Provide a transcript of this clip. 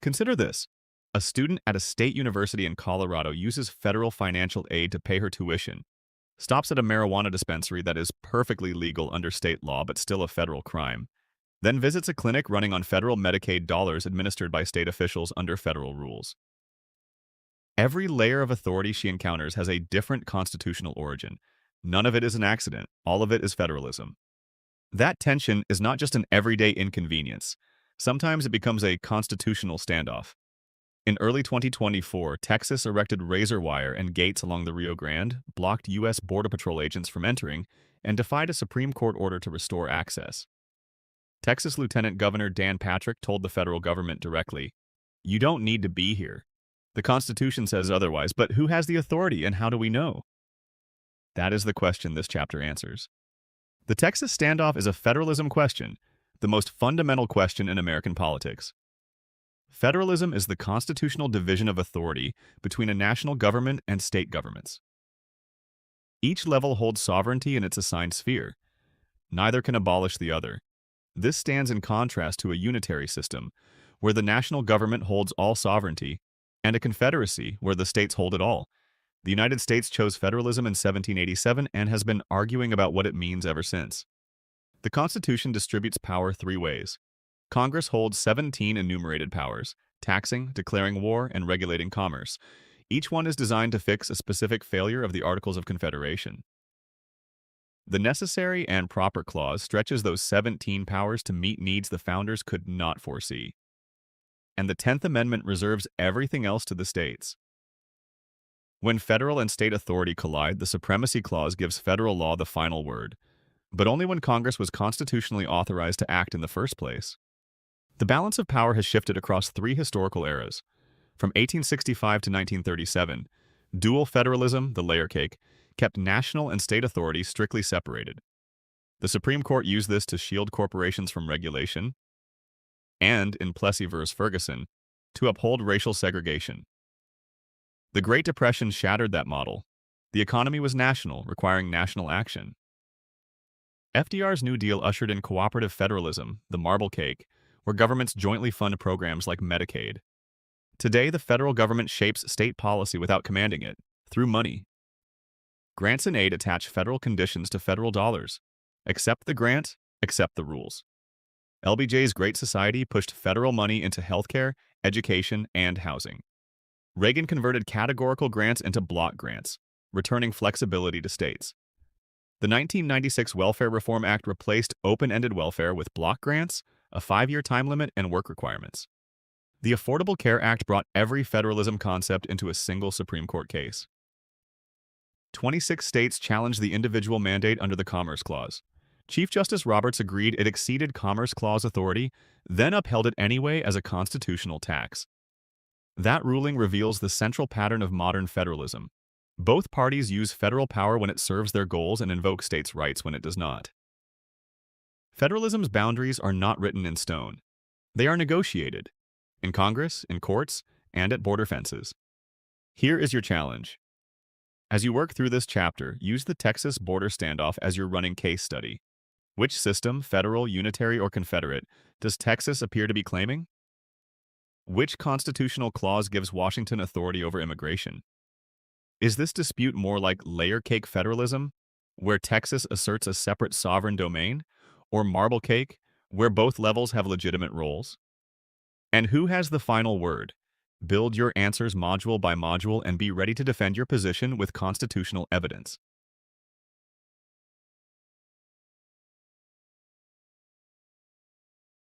Consider this. A student at a state university in Colorado uses federal financial aid to pay her tuition, stops at a marijuana dispensary that is perfectly legal under state law but still a federal crime, then visits a clinic running on federal Medicaid dollars administered by state officials under federal rules. Every layer of authority she encounters has a different constitutional origin. None of it is an accident. All of it is federalism. That tension is not just an everyday inconvenience. Sometimes it becomes a constitutional standoff. In early 2024, Texas erected razor wire and gates along the Rio Grande, blocked U.S. Border Patrol agents from entering, and defied a Supreme Court order to restore access. Texas Lieutenant Governor Dan Patrick told the federal government directly, "You don't need to be here. The Constitution says otherwise, but who has the authority and how do we know?" That is the question this chapter answers. The Texas standoff is a federalism question, the most fundamental question in American politics. Federalism is the constitutional division of authority between a national government and state governments. Each level holds sovereignty in its assigned sphere. Neither can abolish the other. This stands in contrast to a unitary system, where the national government holds all sovereignty, and a confederacy where the states hold it all. The United States chose federalism in 1787 and has been arguing about what it means ever since. The Constitution distributes power three ways. Congress holds 17 enumerated powers: taxing, declaring war, and regulating commerce. Each one is designed to fix a specific failure of the Articles of Confederation. The Necessary and Proper Clause stretches those 17 powers to meet needs the founders could not foresee. And the 10th Amendment reserves everything else to the states. When federal and state authority collide, the Supremacy Clause gives federal law the final word, but only when Congress was constitutionally authorized to act in the first place. The balance of power has shifted across three historical eras. From 1865 to 1937, dual federalism, the layer cake, kept national and state authority strictly separated. The Supreme Court used this to shield corporations from regulation, and, in Plessy v. Ferguson, to uphold racial segregation. The Great Depression shattered that model. The economy was national, requiring national action. FDR's New Deal ushered in cooperative federalism, the marble cake, where governments jointly fund programs like Medicaid. Today, the federal government shapes state policy without commanding it, through money. Grants and aid attach federal conditions to federal dollars. Accept the grant, accept the rules. LBJ's Great Society pushed federal money into healthcare, education, and housing. Reagan converted categorical grants into block grants, returning flexibility to states. The 1996 Welfare Reform Act replaced open-ended welfare with block grants, a 5-year time limit, and work requirements. The Affordable Care Act brought every federalism concept into a single Supreme Court case. 26 states challenged the individual mandate under the Commerce Clause. Chief Justice Roberts agreed it exceeded Commerce Clause authority, then upheld it anyway as a constitutional tax. That ruling reveals the central pattern of modern federalism. Both parties use federal power when it serves their goals and invoke states' rights when it does not. Federalism's boundaries are not written in stone. They are negotiated, in Congress, in courts, and at border fences. Here is your challenge. As you work through this chapter, use the Texas border standoff as your running case study. Which system, federal, unitary, or confederate, does Texas appear to be claiming? Which constitutional clause gives Washington authority over immigration? Is this dispute more like layer cake federalism, where Texas asserts a separate sovereign domain, or marble cake, where both levels have legitimate roles? And who has the final word? Build your answers module by module and be ready to defend your position with constitutional evidence.